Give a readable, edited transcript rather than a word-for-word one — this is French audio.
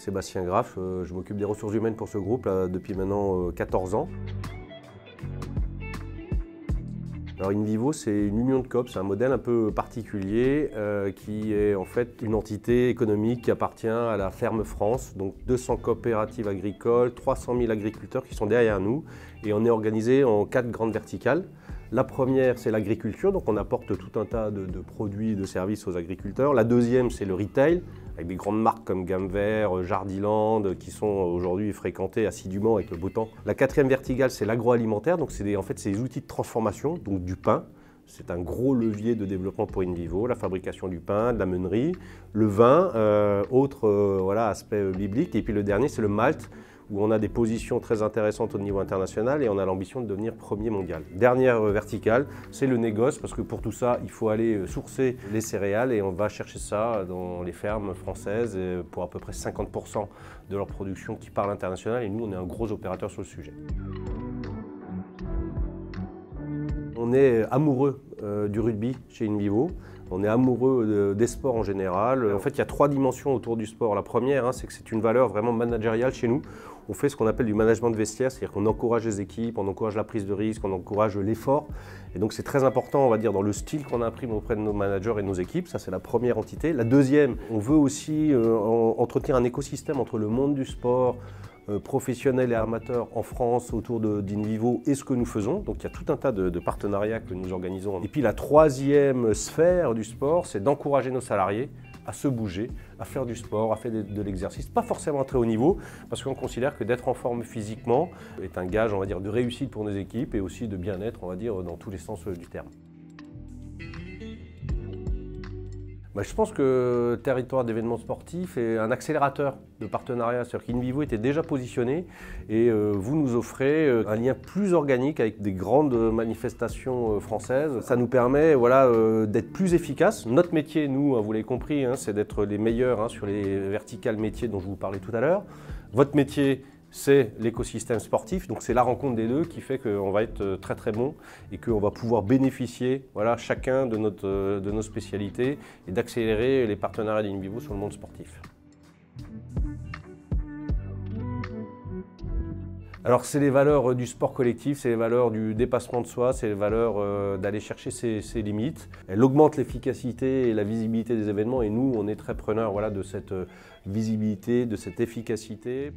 Sébastien Graff, je m'occupe des ressources humaines pour ce groupe là, depuis maintenant 14 ans. Alors InVivo, c'est une union de coop, c'est un modèle un peu particulier qui est en fait une entité économique qui appartient à la Ferme France, donc 200 coopératives agricoles, 300 000 agriculteurs qui sont derrière nous et on est organisé en 4 grandes verticales. La première, c'est l'agriculture, donc on apporte tout un tas de produits et de services aux agriculteurs. La deuxième, c'est le retail, avec des grandes marques comme Gamme Vert, Jardiland, qui sont aujourd'hui fréquentées assidûment avec le beau temps. La quatrième verticale, c'est l'agroalimentaire, donc c'est en fait des outils de transformation, donc du pain. C'est un gros levier de développement pour InVivo, la fabrication du pain, de la meunerie, le vin, autre voilà, aspect biblique. Et puis le dernier, c'est le malt, où on a des positions très intéressantes au niveau international et on a l'ambition de devenir premier mondial. Dernière verticale, c'est le négoce, parce que pour tout ça, il faut aller sourcer les céréales et on va chercher ça dans les fermes françaises pour à peu près 50% de leur production qui part à l'international et nous, on est un gros opérateur sur le sujet. On est amoureux du rugby chez InVivo. On est amoureux des sports en général. En fait, il y a 3 dimensions autour du sport. La première, c'est que c'est une valeur vraiment managériale chez nous. On fait ce qu'on appelle du management de vestiaire, c'est-à-dire qu'on encourage les équipes, on encourage la prise de risque, on encourage l'effort. Et donc c'est très important, on va dire, dans le style qu'on imprime auprès de nos managers et de nos équipes. Ça, c'est la première entité. La deuxième, on veut aussi entretenir un écosystème entre le monde du sport, professionnels et amateurs en France autour d'InVivo et ce que nous faisons. Donc il y a tout un tas de partenariats que nous organisons. Et puis la troisième sphère du sport, c'est d'encourager nos salariés à se bouger, à faire du sport, à faire de l'exercice, pas forcément à très haut niveau, parce qu'on considère que d'être en forme physiquement est un gage, on va dire, de réussite pour nos équipes et aussi de bien-être, on va dire, dans tous les sens du terme. Je pense que Territoire d'événements sportifs est un accélérateur de partenariat, c'est-à-dire qu'InVivo était déjà positionné et vous nous offrez un lien plus organique avec des grandes manifestations françaises. Ça nous permet voilà, d'être plus efficaces. Notre métier, nous, vous l'avez compris, c'est d'être les meilleurs sur les verticales métiers dont je vous parlais tout à l'heure. Votre métier, c'est l'écosystème sportif, donc c'est la rencontre des deux qui fait qu'on va être très très bon et qu'on va pouvoir bénéficier voilà, chacun de nos spécialités et d'accélérer les partenariats d'InVivo sur le monde sportif. Alors c'est les valeurs du sport collectif, c'est les valeurs du dépassement de soi, c'est les valeurs d'aller chercher ses limites. Elle augmente l'efficacité et la visibilité des événements et nous on est très preneurs voilà, de cette visibilité, de cette efficacité.